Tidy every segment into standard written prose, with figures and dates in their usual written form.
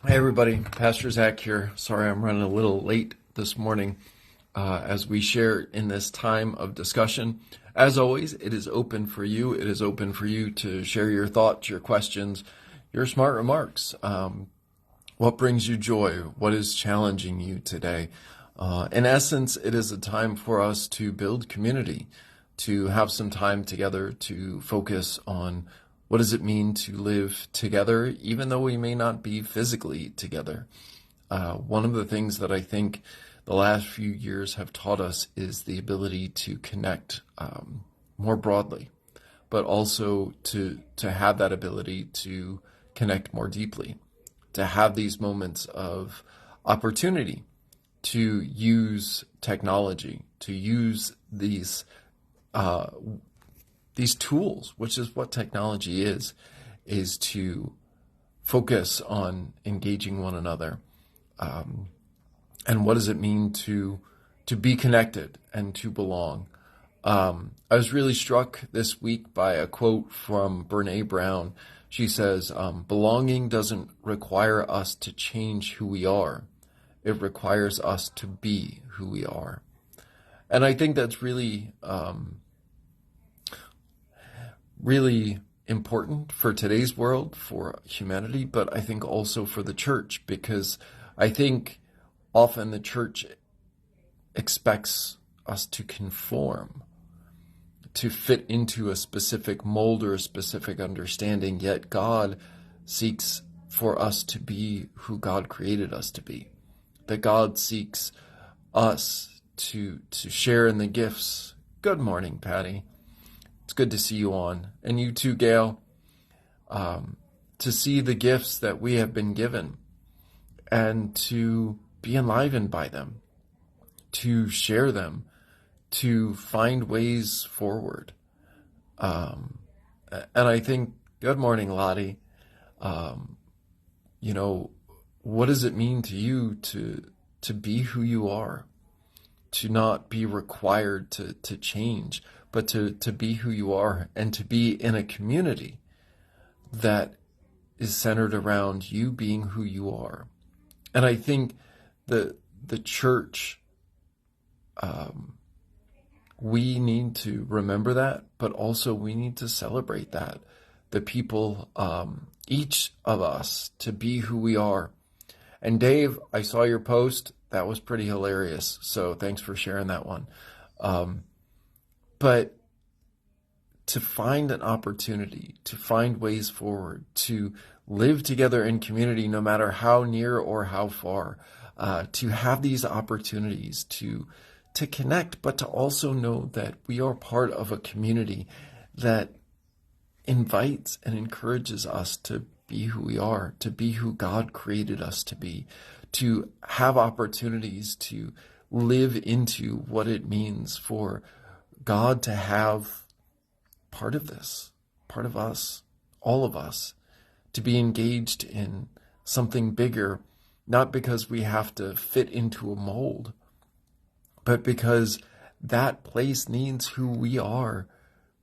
Hey everybody, Pastor Zach here. Sorry I'm running a little late this morning as we share in this time of discussion. As always, it is open for you. It is open for you to share your thoughts, your questions, your smart remarks. What brings you joy? What is challenging you today? In essence, it is a time for us to build community, to have some time together to focus on what does it mean to live together, even though we may not be physically together. One of the things that I think the last few years have taught us is the ability to connect more broadly, but also to have that ability to connect more deeply, to have these moments of opportunity to use technology, to use uh, these tools, which is what technology is to focus on engaging one another. And what does it mean to be connected and to belong? I was really struck this week by a quote from Brene Brown. She says, belonging doesn't require us to change who we are. It requires us to be who we are. And I think that's really important for today's world, for humanity, but I think also for the church, because I think often the church expects us to conform, to fit into a specific mold or a specific understanding, yet God seeks for us to be who God created us to be. That God seeks us to share in the gifts. Good morning, Patty. It's good to see you on. And you too, Gail. To see the gifts that we have been given and to be enlivened by them, to share them, to find ways forward. And I think, good morning, Lottie. You know, what does it mean to you to be who you are, to not be required to change, but to be who you are and to be in a community that is centered around you being who you are? And I think the church, we need to remember that, but also we need to celebrate that. The people, each of us, to be who we are. And Dave, I saw your post. That was pretty hilarious. So thanks for sharing that one. But to find an opportunity, to find ways forward, to live together in community, no matter how near or how far, to have these opportunities to connect, but to also know that we are part of a community that invites and encourages us to be who we are, to be who God created us to be, to have opportunities to live into what it means for God to have part of this, part of us, all of us, to be engaged in something bigger, not because we have to fit into a mold, but because that place needs who we are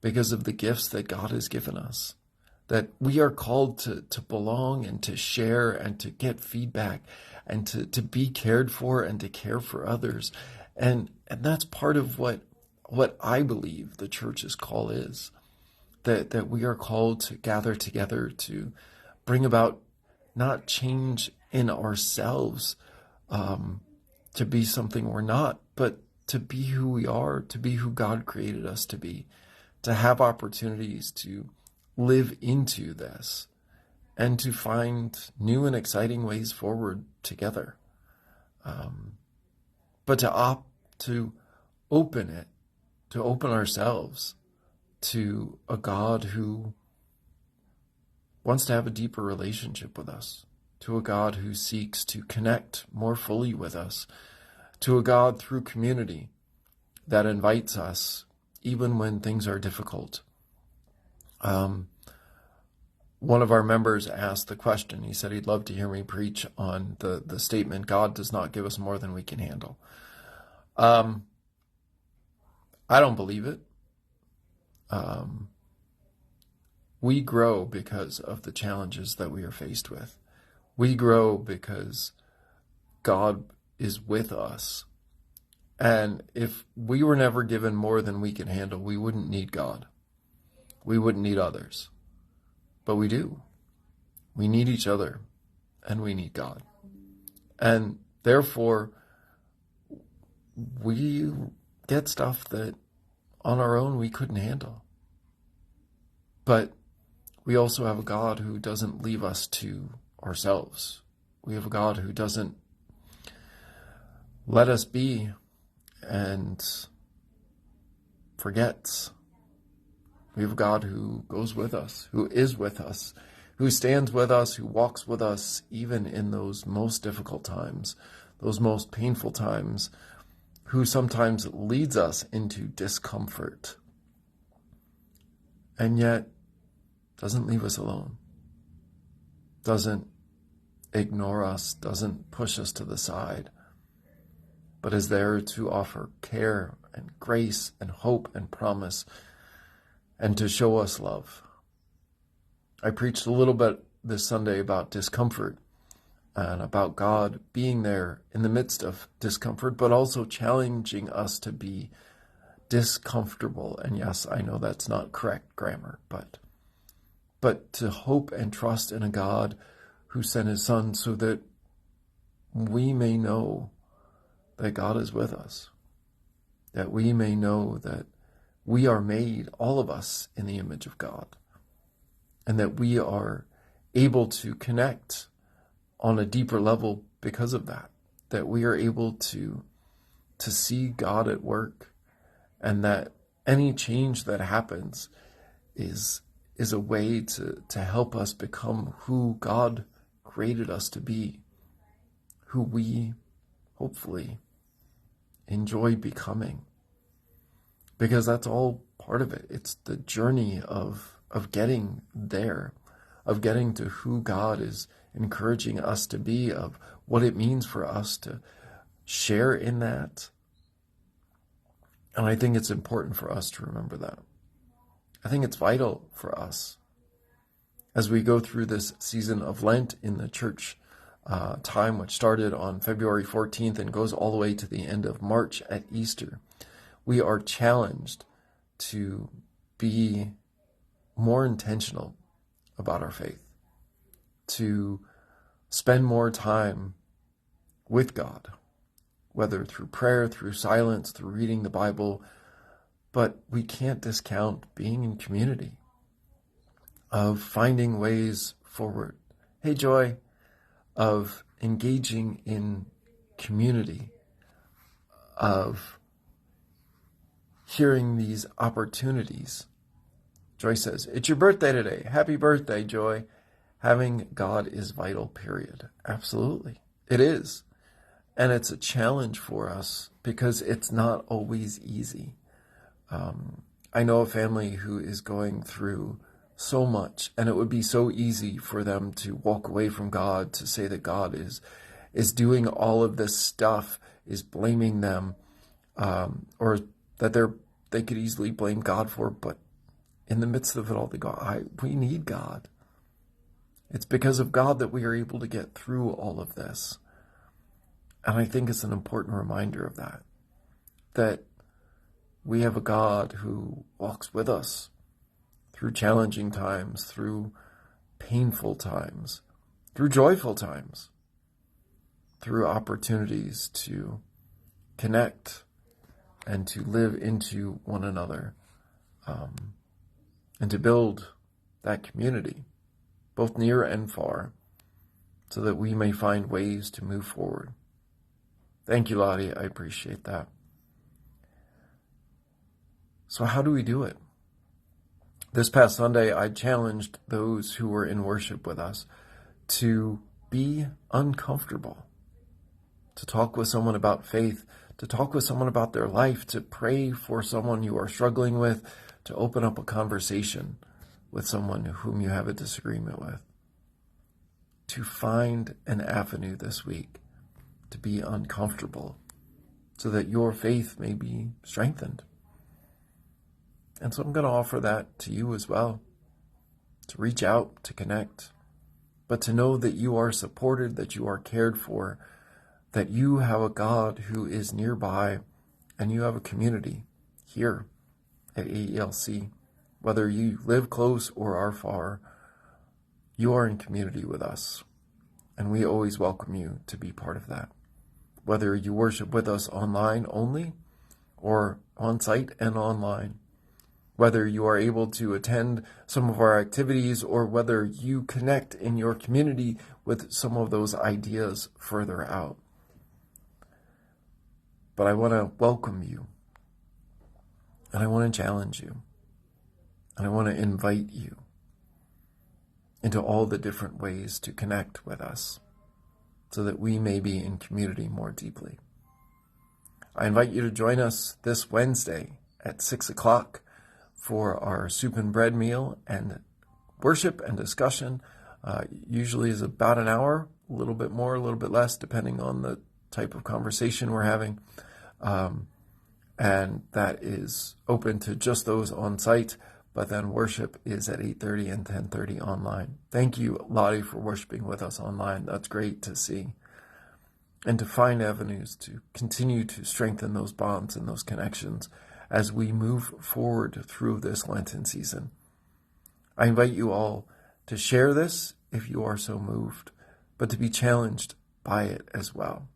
because of the gifts that God has given us. That we are called to belong and to share and to get feedback and to be cared for and to care for others. And that's part of what I believe the church's call is. That we are called to gather together to bring about not change in ourselves, to be something we're not, but to be who we are, to be who God created us to be, to have opportunities to live into this and to find new and exciting ways forward together. But to opt to open it, to open ourselves to a God who wants to have a deeper relationship with us, to a God who seeks to connect more fully with us, to a God through community that invites us even when things are difficult. One of our members asked the question. He said he'd love to hear me preach on the statement, God does not give us more than we can handle. I don't believe it. We grow because of the challenges that we are faced with. We grow because God is with us. And if we were never given more than we can handle, we wouldn't need God. We wouldn't need others. But we do. We need each other, and we need God. And therefore, we get stuff that on our own we couldn't handle. But we also have a God who doesn't leave us to ourselves. We have a God who doesn't let us be and forgets. We have a God who goes with us, who is with us, who stands with us, who walks with us, even in those most difficult times, those most painful times, who sometimes leads us into discomfort, and yet doesn't leave us alone, doesn't ignore us, doesn't push us to the side, but is there to offer care and grace and hope and promise, and to show us love. I preached a little bit this Sunday about discomfort and about God being there in the midst of discomfort, but also challenging us to be discomfortable. And yes, I know that's not correct grammar, but to hope and trust in a God who sent his Son so that we may know that God is with us, that we may know that we are made, all of us, in the image of God, and that we are able to connect on a deeper level because of that, that we are able to see God at work, and that any change that happens is a way to help us become who God created us to be, who we hopefully enjoy becoming. Because that's all part of it. It's the journey of getting there, of getting to who God is encouraging us to be, of what it means for us to share in that. And I think it's important for us to remember that. I think it's vital for us as we go through this season of Lent in the church time, which started on February 14th and goes all the way to the end of March at Easter. We are challenged to be more intentional about our faith, to spend more time with God, whether through prayer, through silence, through reading the Bible. But we can't discount being in community, of finding ways forward. Hey, Joy, of engaging in community, of hearing these opportunities. Joy says, it's your birthday today. Happy birthday, Joy. Having God is vital, period. Absolutely. It is. And it's a challenge for us because it's not always easy. I know a family who is going through so much, and it would be so easy for them to walk away from God, to say that God is doing all of this stuff, is blaming them, or that they could easily blame God for, but in the midst of it all, they go, we need God. It's because of God that we are able to get through all of this. And I think it's an important reminder of that we have a God who walks with us through challenging times, through painful times, through joyful times, through opportunities to connect and to live into one another, and to build that community, both near and far, so that we may find ways to move forward. Thank you, Lottie. I appreciate that. So how do we do it? This past Sunday, I challenged those who were in worship with us to be uncomfortable, to talk with someone about faith, to talk with someone about their life, to pray for someone you are struggling with, to open up a conversation with someone whom you have a disagreement with, to find an avenue this week to be uncomfortable so that your faith may be strengthened. And so I'm going to offer that to you as well, to reach out, to connect, but to know that you are supported, that you are cared for, that you have a God who is nearby, and you have a community here at AELC. Whether you live close or are far, you are in community with us, and we always welcome you to be part of that. Whether you worship with us online only, or on site and online, whether you are able to attend some of our activities, or whether you connect in your community with some of those ideas further out. But I want to welcome you, and I want to challenge you, and I want to invite you into all the different ways to connect with us so that we may be in community more deeply. I invite you to join us this Wednesday at 6 o'clock for our soup and bread meal, and worship and discussion usually is about an hour, a little bit more, a little bit less, depending on the type of conversation we're having. And that is open to just those on site, but then worship is at 8:30 and 10:30 online. Thank you, Lottie, for worshiping with us online. That's great to see. And to find avenues to continue to strengthen those bonds and those connections as we move forward through this Lenten season. I invite you all to share this if you are so moved, but to be challenged by it as well,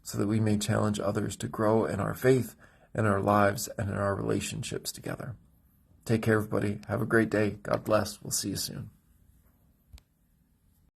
so that we may challenge others to grow in our faith, in our lives, and in our relationships together. Take care, everybody. Have a great day. God bless. We'll see you soon.